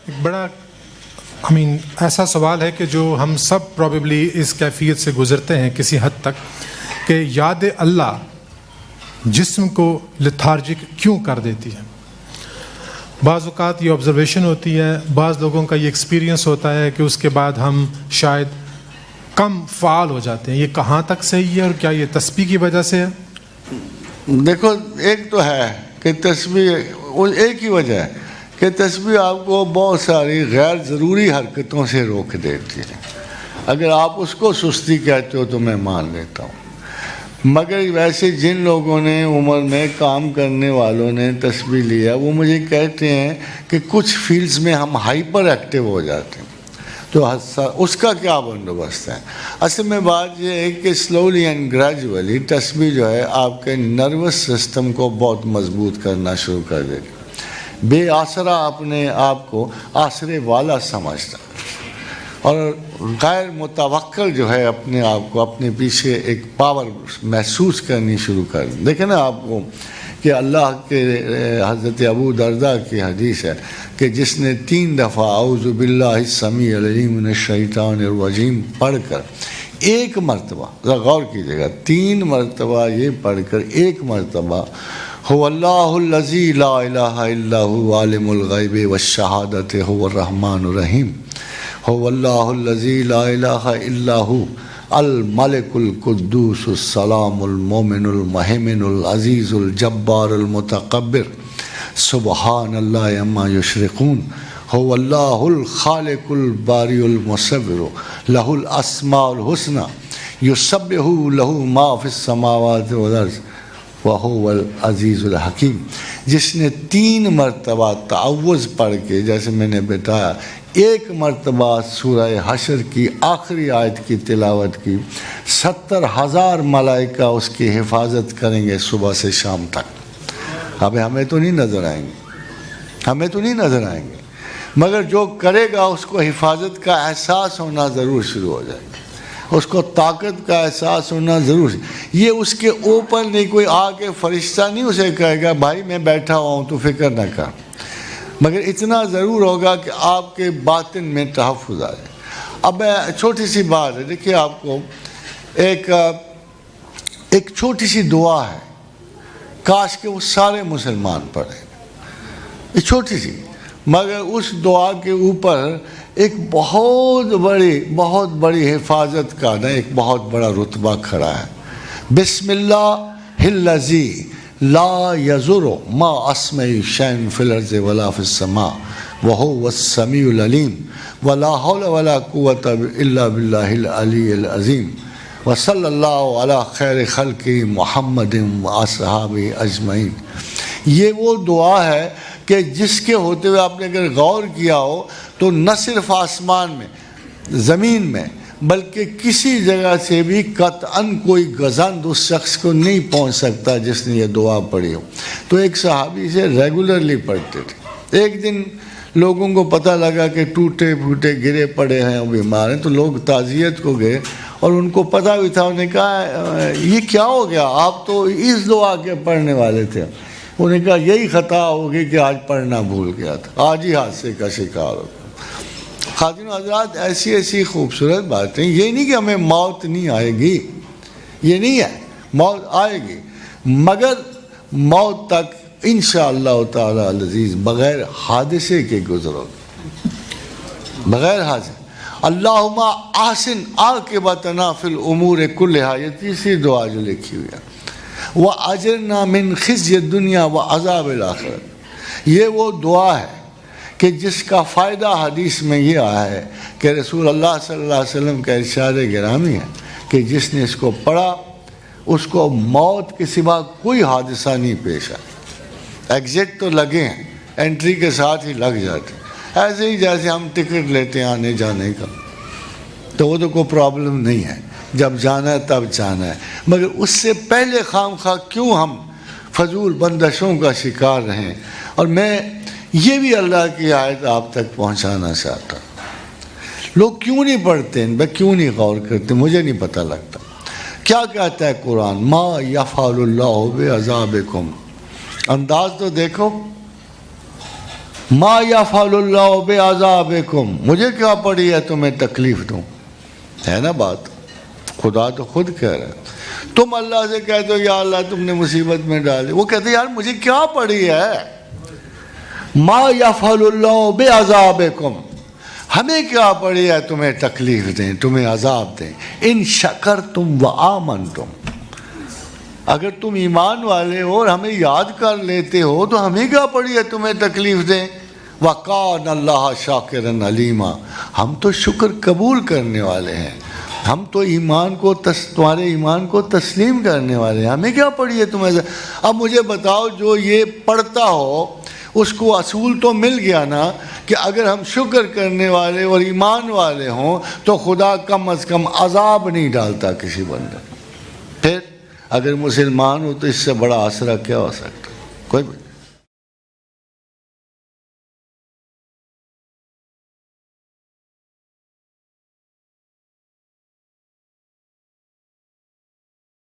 ایک بڑا ایسا سوال ہے کہ جو ہم سب پروبیبلی اس کیفیت سے گزرتے ہیں کسی حد تک، کہ یاد اللہ جسم کو لتھارجک کیوں کر دیتی ہے؟ بعض اوقات یہ آبزرویشن ہوتی ہے، بعض لوگوں کا یہ ایکسپیرینس ہوتا ہے کہ اس کے بعد ہم شاید کم فعال ہو جاتے ہیں. یہ کہاں تک صحیح ہے اور کیا یہ تسبیح کی وجہ سے ہے؟ دیکھو، ایک تو ہے کہ تسبیح ایک ہی وجہ ہے کہ تسبیح آپ کو بہت ساری غیر ضروری حرکتوں سے روک دیتی ہے. اگر آپ اس کو سستی کہتے ہو تو میں مان لیتا ہوں، مگر ویسے جن لوگوں نے عمر میں کام کرنے والوں نے تسبیح لیا وہ مجھے کہتے ہیں کہ کچھ فیلڈز میں ہم ہائپر ایکٹیو ہو جاتے ہیں. تو اس کا کیا بندوبست ہے؟ اصل میں بات یہ ہے کہ سلولی اینڈ گریجولی تسبیح جو ہے آپ کے نروس سسٹم کو بہت مضبوط کرنا شروع کر دے گی. بے آسرا اپنے آپ کو آسرے والا سمجھتا اور غیر متوکل جو ہے اپنے آپ کو اپنے پیچھے ایک پاور محسوس کرنی شروع کر دیں. دیکھیں نا آپ کو کہ اللہ کے حضرت ابو درداء کی حدیث ہے کہ جس نے 3 دفعہ اعوذ باللہ السمیع العلیم من الشیطان الرجیم پڑھ کر ایک مرتبہ، ذرا غور کیجیے گا، 3 مرتبہ یہ پڑھ کر ایک مرتبہ هو اللہ الذی لا الہ الا هو عالم الغیب والشہادۃ هو الرحمن الرحیم هو اللہ الذی لا الہ الا هو الملک القدوس السلام المومن المہیمن العزیز الجبار المتکبر سبحان اللہ عما یشرکون هو اللہ الخالق الباری المصور لہ الاسماء الحسنی یسبح لہ ما فی السماوات والارض وَهُوَ الْعَزِيزُ الْحَكِيمُ. جس نے 3 مرتبہ تعوذ پڑھ کے، جیسے میں نے بتایا، ایک مرتبہ سورہ حشر کی آخری آیت کی تلاوت کی، 70,000 ملائکہ اس کی حفاظت کریں گے صبح سے شام تک. اب ہمیں تو نہیں نظر آئیں گے، مگر جو کرے گا اس کو حفاظت کا احساس ہونا ضرور شروع ہو جائے گا، اس کو طاقت کا احساس ہونا ضرور. یہ اس کے اوپر نہیں، کوئی آ کے فرشتہ نہیں اسے کہے گا بھائی میں بیٹھا ہوا ہوں تو فکر نہ کر، مگر اتنا ضرور ہوگا کہ آپ کے باطن میں تحفظ آ جائے. اب چھوٹی سی بات ہے، دیکھیے آپ کو ایک چھوٹی سی دعا ہے، کاش کہ وہ سارے مسلمان پڑھیں، یہ چھوٹی سی، مگر اس دعا کے اوپر ایک بہت بڑی حفاظت کا ایک بہت بڑا رتبہ کھڑا ہے. بسم اللہ الذی لا یضر ما اسمہ شیء فی الارض ولا فی السماء وہو السمیع العلیم ولا حول ولا قوۃ الا باللہ العلی العظیم وصلی اللہ علی خیر خلق محمد واصحابہ اجمعین. یہ وہ دعا ہے کہ جس کے ہوتے ہوئے آپ نے اگر غور کیا ہو تو نہ صرف آسمان میں، زمین میں، بلکہ کسی جگہ سے بھی قطعاً کوئی گزند اس شخص کو نہیں پہنچ سکتا جس نے یہ دعا پڑھی ہو. تو ایک صحابی سے ریگولرلی پڑھتے تھے. ایک دن لوگوں کو پتہ لگا کہ ٹوٹے پھوٹے گرے پڑے ہیں اور بیمار ہیں، تو لوگ تعزیت کو گئے اور ان کو پتہ بھی تھا. انہوں نے کہا یہ کیا ہو گیا، آپ تو اس دعا کے پڑھنے والے تھے. انہوں نے کہا یہی خطا ہوگی کہ آج پڑھنا بھول گیا تھا، آج ہی حادثے کا شکار ہو. خاتون حضرات، ایسی خوبصورت باتیں، یہ نہیں کہ ہمیں موت نہیں آئے گی، یہ نہیں ہے، موت آئے گی، مگر موت تک انشاءاللہ تعالی العزیز بغیر حادثے کے گزرو گے، بغیر حادثے. اللہم احسن عاقبتنا فی الامور کلہا، یہ تیسری دعا جو لکھی ہوئی ہے. وَأَجِرْنَا مِنْ خِزْيِ الدُّنْيَا وَعَذَابِ الْآخِرَةِ. یہ وہ دعا ہے کہ جس کا فائدہ حدیث میں یہ آیا ہے کہ رسول اللہ صلی اللہ علیہ وسلم کا ارشاد گرامی ہے کہ جس نے اس کو پڑھا اس کو موت کے سوا کوئی حادثہ نہیں پیش آیا. ایگزٹ تو لگے ہیں، انٹری کے ساتھ ہی لگ جاتے ہیں، ایسے ہی جیسے ہم ٹکٹ لیتے ہیں آنے جانے کا، تو وہ تو کوئی پرابلم نہیں ہے، جب جانا ہے تب جانا ہے. مگر اس سے پہلے خام خواہ کیوں ہم فضول بندشوں کا شکار رہیں. اور میں یہ بھی اللہ کی آیت آپ تک پہنچانا چاہتا ہوں. لوگ کیوں نہیں پڑھتے ان پہ، کیوں نہیں غور کرتے، مجھے نہیں پتہ لگتا. کیا کہتا ہے قرآن؟ ما یفعل اللہ بعذابکم. انداز تو دیکھو، ما یفعل اللہ بعذابکم، مجھے کیا پڑی ہے تمہیں تکلیف دوں، ہے نا بات؟ خدا تو خود کہہ رہا ہے، تم اللہ سے کہتے ہو یا اللہ تم نے مصیبت میں ڈالی، وہ کہتے یار مجھے کیا پڑی ہے، ما یفعل اللہ بعذابکم، ہمیں کیا پڑی ہے تمہیں تکلیف دیں، تمہیں عذاب دیں، ان شکرتم وآمنتم، اگر تم ایمان والے ہو اور ہمیں یاد کر لیتے ہو تو ہمیں کیا پڑی ہے تمہیں تکلیف دیں، وَقَانَ اللَّهَ شَاكِرًا عَلِيمًا، ہم تو شکر قبول کرنے والے ہیں، ہم تو ایمان کو تمہارے ایمان کو تسلیم کرنے والے ہیں، ہمیں کیا پڑی ہے تمہیں۔ اب مجھے بتاؤ جو یہ پڑھتا ہو اس کو اصول تو مل گیا نا کہ اگر ہم شکر کرنے والے اور ایمان والے ہوں تو خدا کم از کم عذاب نہیں ڈالتا کسی بندے، پھر اگر مسلمان ہو تو اس سے بڑا آسرا کیا ہو سکتا، کوئی